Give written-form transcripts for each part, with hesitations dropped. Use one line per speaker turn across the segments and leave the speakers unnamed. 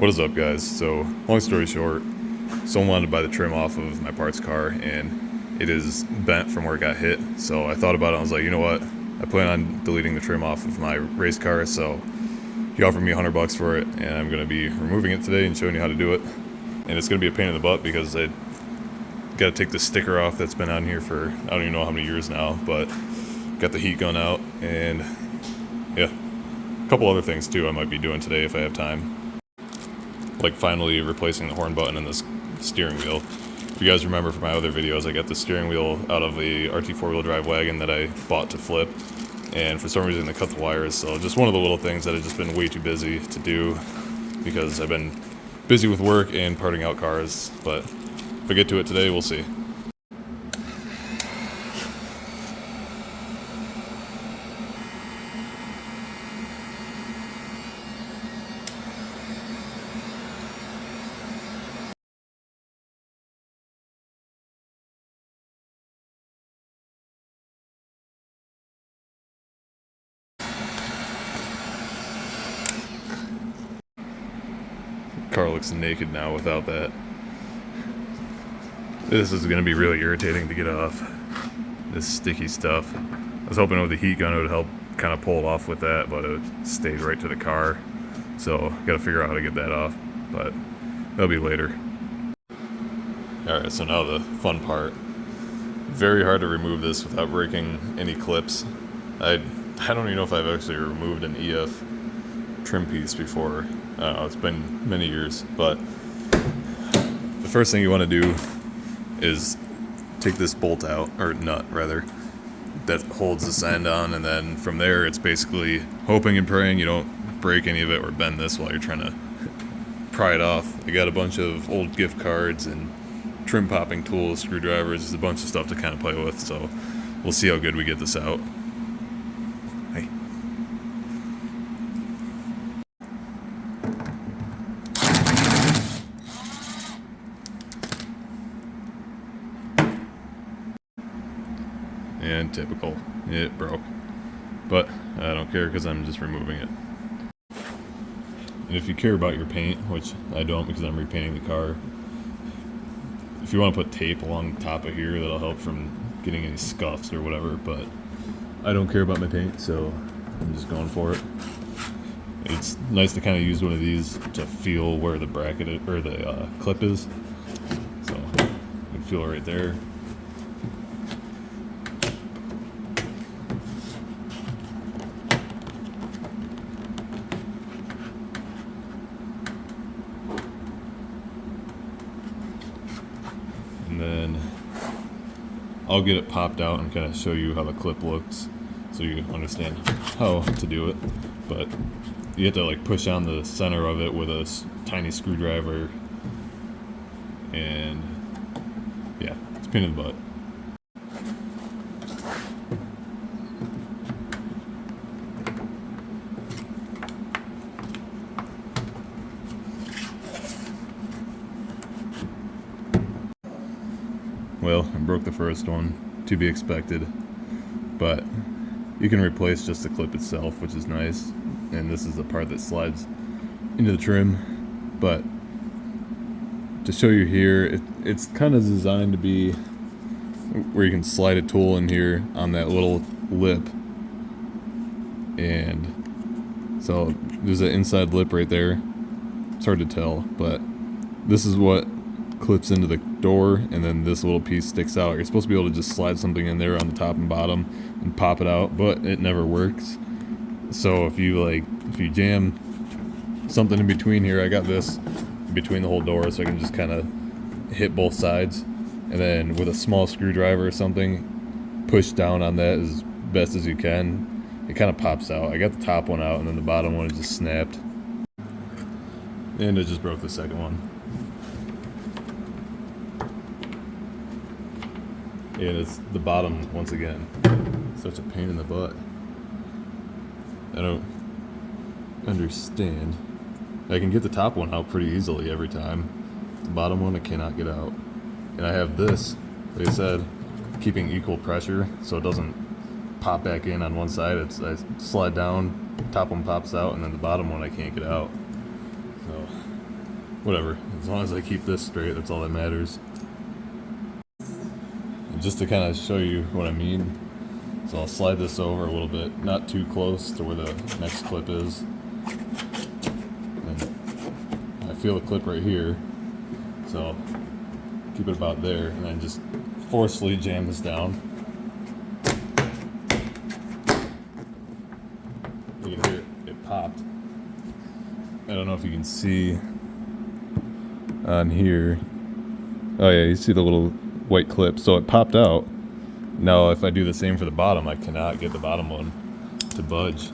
What is up, guys? So, long story short, someone wanted to buy the trim off of my parts car, and it is bent from where it got hit. So I thought about it. I was like, you know what? I plan on deleting the trim off of my race car. So he offered me $100 for it, and I'm going to be removing it today and showing you how to do it. And it's going to be a pain in the butt because I got to take the sticker off that's been on here for I don't even know how many years now. But got the heat gun out, and yeah, a couple other things too I might be doing today if I have time. Like finally replacing the horn button and this steering wheel. If you guys remember from my other videos, I got the steering wheel out of the RT 4-wheel drive wagon that I bought to flip, and for some reason they cut the wires. So just one of the little things that I've just been way too busy to do because I've been busy with work and parting out cars. But if I get to it today, we'll see. Car looks naked now without that. This is going to be really irritating to get off, this sticky stuff. I was hoping with the heat gun it would help kind of pull it off with that, but it stayed right to the car. So got to figure out how to get that off, but that'll be later. Alright, so now the fun part. Very hard to remove this without breaking any clips. I don't even know if I've actually removed an EF trim piece before. I don't know, it's been many years, but the first thing you want to do is take this bolt out, or nut rather, that holds this end on, and then from there it's basically hoping and praying you don't break any of it or bend this while you're trying to pry it off. I got a bunch of old gift cards and trim popping tools, screwdrivers, there's a bunch of stuff to kind of play with, so we'll see how good we get this out. Hey. And typical, it broke. But I don't care because I'm just removing it. And if you care about your paint, which I don't because I'm repainting the car, if you want to put tape along the top of here, that'll help from getting any scuffs or whatever, but I don't care about my paint, so I'm just going for it. It's nice to kind of use one of these to feel where the bracket is, or the clip is. So you can feel it right there. And then I'll get it popped out and kind of show you how the clip looks so you understand how to do it. But you have to like push on the center of it with a tiny screwdriver, and yeah, it's a pain in the butt. Well, I broke the first one, to be expected, but you can replace just the clip itself, which is nice, and this is the part that slides into the trim. But to show you here, it's kind of designed to be where you can slide a tool in here on that little lip, and so there's an inside lip right there. It's hard to tell, but this is what clips into the door, and then this little piece sticks out. You're supposed to be able to just slide something in there on the top and bottom and pop it out, but it never works. So if you jam something in between here, I got this in between the whole door so I can just kind of hit both sides, and then with a small screwdriver or something, push down on that as best as you can. It kind of pops out. I got the top one out, and then the bottom one just snapped, and it just broke the second one. And it's the bottom once again. Such a pain in the butt. I don't understand. I can get the top one out pretty easily every time. The bottom one I cannot get out. And I have this, like I said, keeping equal pressure so it doesn't pop back in on one side. I slide down, top one pops out, and then the bottom one I can't get out. So whatever. As long as I keep this straight, that's all that matters. And just to kind of show you what I mean, so I'll slide this over a little bit, not too close to where the next clip is. And I feel the clip right here, so keep it about there, and then just forcefully jam this down. You can hear it popped. I don't know if you can see on here. Oh yeah, you see the little white clip. So it popped out. Now if I do the same for the bottom, I cannot get the bottom one to budge.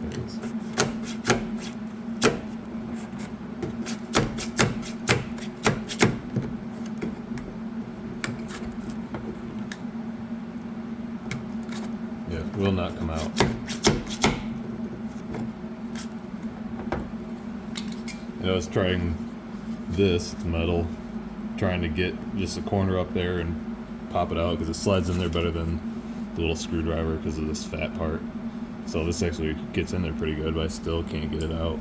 There it is. Yeah, it will not come out. I was trying this metal, trying to get just a corner up there and pop it out because it slides in there better than the little screwdriver because of this fat part. So this actually gets in there pretty good, but I still can't get it out.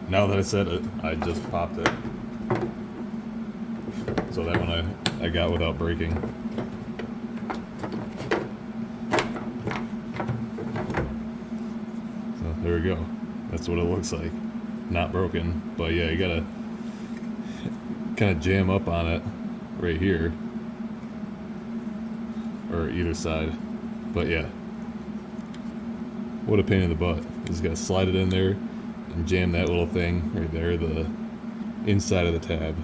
Now that I said it, I just popped it. So that one I got without breaking. So there we go. That's what it looks like. Not broken, but yeah, you gotta kind of jam up on it right here, or either side. But yeah, what a pain in the butt. You just gotta slide it in there and jam that little thing right there, the inside of the tab.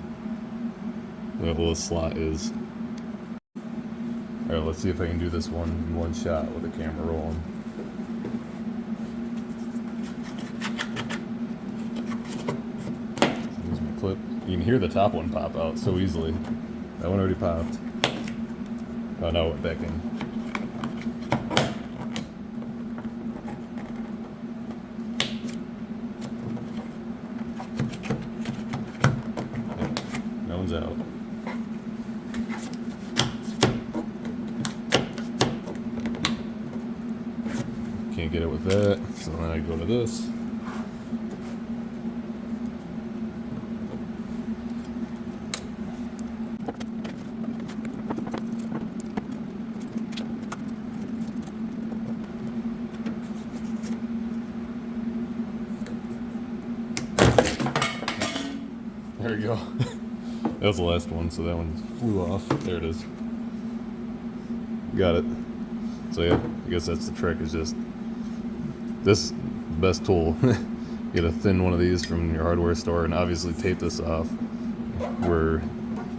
That little slot is. Alright, let's see if I can do this one in one shot with the camera rolling. Clip. You can hear the top one pop out so easily. That one already popped. Oh, now it went back in. That one's out. Can't get it with that, so then I go to this. There you go. That was the last one, so that one flew off. There it is. Got it. So yeah, I guess that's the trick, is just this best tool. Get a thin one of these from your hardware store and obviously tape this off where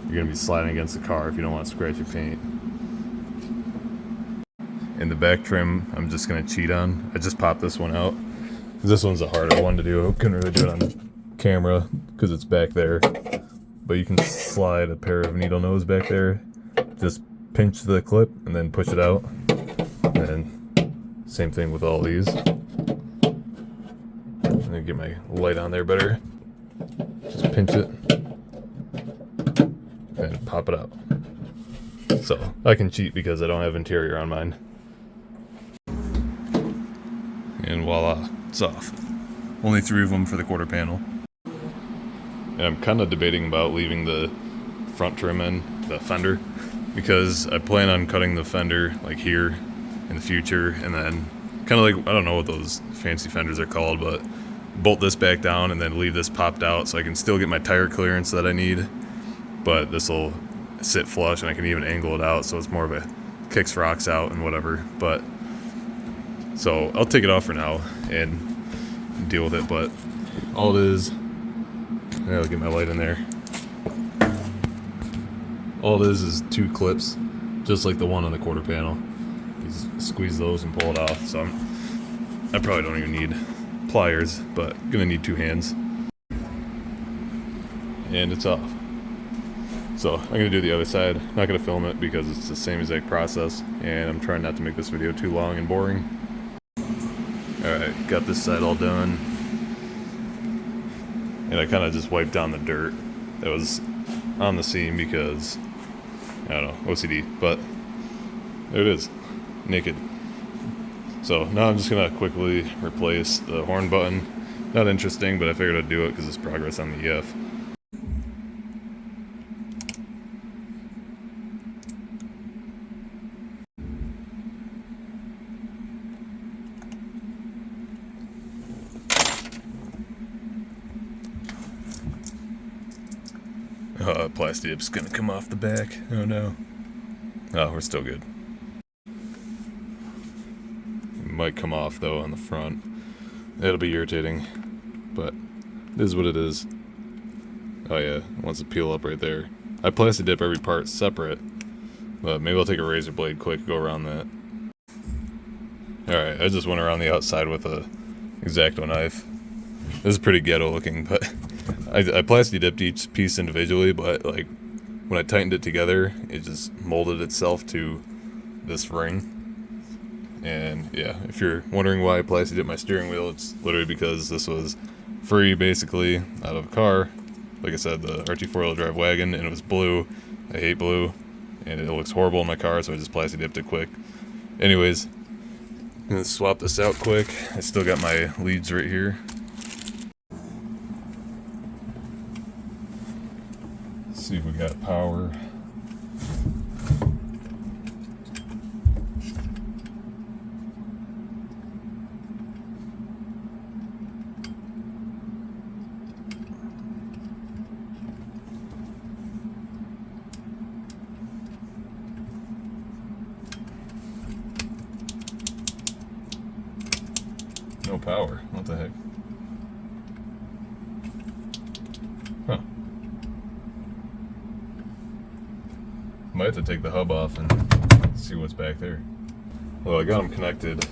you're gonna be sliding against the car if you don't want to scratch your paint. And the back trim, I'm just gonna cheat on. I just popped this one out. This one's a harder one to do. I couldn't really do it on camera because it's back there, but you can slide a pair of needle nose back there, just pinch the clip and then push it out, and same thing with all these. Let me get my light on there better. Just pinch it and pop it out. So I can cheat because I don't have interior on mine. And voila, it's off. Only 3 of them for the quarter panel. And I'm kind of debating about leaving the front trim in, the fender, because I plan on cutting the fender like here in the future, and then kind of like, I don't know what those fancy fenders are called, but bolt this back down and then leave this popped out so I can still get my tire clearance that I need, but this will sit flush and I can even angle it out so it's more of a kicks rocks out and whatever. But so I'll take it off for now and deal with it. But all it is, I'll get my light in there. All it is 2 clips, just like the one on the quarter panel. You just squeeze those and pull it off. So I probably don't even need pliers, but gonna need 2 hands. And it's off. So I'm gonna do the other side. Not gonna film it because it's the same exact process, and I'm trying not to make this video too long and boring. Alright, got this side all done. And I kind of just wiped down the dirt that was on the seam because I don't know, OCD, but there it is, naked. So now I'm just gonna quickly replace the horn button. Not interesting, but I figured I'd do it because it's progress on the EF. Plastic dip's gonna come off the back. Oh no. Oh, we're still good. It might come off though on the front. It'll be irritating, but it is what it is. Oh yeah, it wants to peel up right there. I plastic dip every part separate, but maybe I'll take a razor blade quick, go around that. Alright, I just went around the outside with a X-Acto knife. This is pretty ghetto looking, but I plastic dipped each piece individually, but like when I tightened it together, it just molded itself to this ring. And yeah, if you're wondering why I plastic dipped my steering wheel, it's literally because this was free basically out of a car. Like I said, the RT 4-wheel drive wagon, and it was blue. I hate blue, and it looks horrible in my car, so I just plastic dipped it quick. Anyways, I'm gonna swap this out quick. I still got my leads right here. Let's see if we got power. No power. What the heck? Huh. Might have to take the hub off and see what's back there. Well, I got them connected.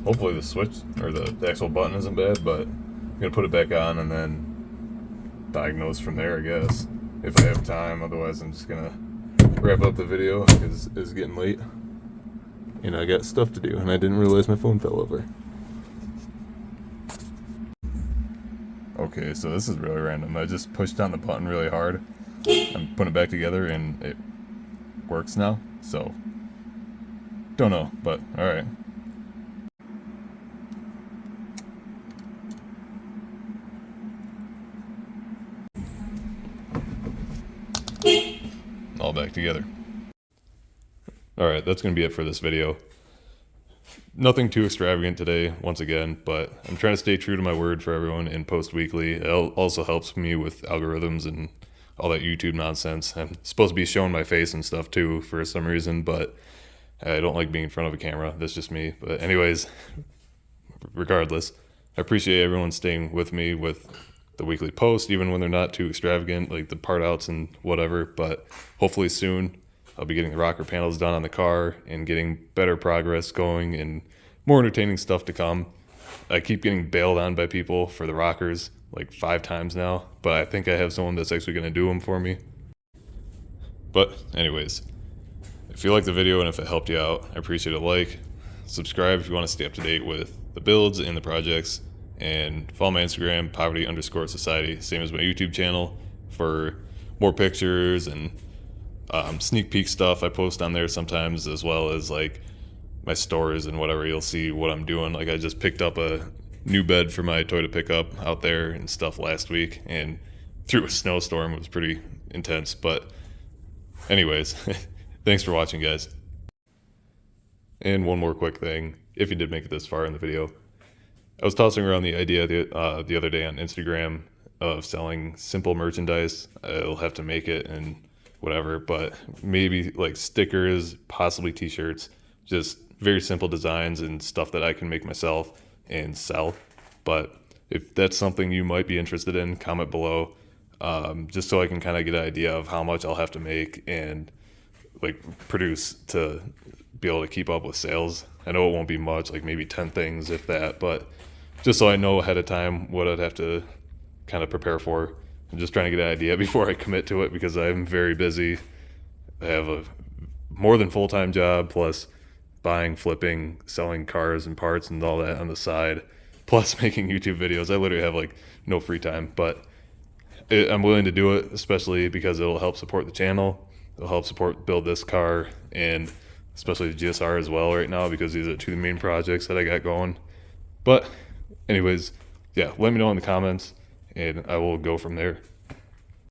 Hopefully the switch or the actual button isn't bad, but I'm gonna put it back on and then diagnose from there, I guess, if I have time. Otherwise, I'm just gonna wrap up the video because it's getting late and I got stuff to do, and I didn't realize my phone fell over. Okay, so this is really random. I just pushed down the button really hard. I'm putting it back together and it works now, so don't know, but alright. All back together. Alright, that's going to be it for this video. Nothing too extravagant today, once again, but I'm trying to stay true to my word for everyone and post weekly. It also helps me with algorithms and all that YouTube nonsense. I'm supposed to be showing my face and stuff too for some reason, but I don't like being in front of a camera. That's just me. But anyways, regardless, I appreciate everyone staying with me with the weekly post, even when they're not too extravagant, like the part outs and whatever. But hopefully soon I'll be getting the rocker panels done on the car and getting better progress going and more entertaining stuff to come. I keep getting bailed on by people for the rockers like 5 times now, but I think I have someone that's actually going to do them for me. But anyways, if you liked the video and if it helped you out, I appreciate a like. Subscribe if you want to stay up to date with the builds and the projects, and follow my Instagram, poverty_society, same as my YouTube channel, for more pictures and sneak peek stuff I post on there sometimes, as well as like my stories and whatever. You'll see what I'm doing. Like I just picked up a new bed for my Toyota pickup out there and stuff last week, and through a snowstorm. It was pretty intense, but anyways, thanks for watching, guys. And one more quick thing, if you did make it this far in the video, I was tossing around the idea the other day on Instagram of selling simple merchandise. I'll have to make it and whatever, but maybe like stickers, possibly t-shirts, just very simple designs and stuff that I can make myself and sell. But if that's something you might be interested in, comment below, just so I can kind of get an idea of how much I'll have to make and like produce to be able to keep up with sales. I know it won't be much, like maybe 10 things if that, but just so I know ahead of time what I'd have to kind of prepare for. I'm just trying to get an idea before I commit to it, because I'm very busy. I have a more than full-time job, plus buying, flipping, selling cars and parts and all that on the side, plus making YouTube videos. I literally have like no free time, but I'm willing to do it, especially because it'll help support the channel It'll help support build this car and especially the GSR as well right now, because these are two main projects that I got going. But anyways, yeah, let me know in the comments and I will go from there.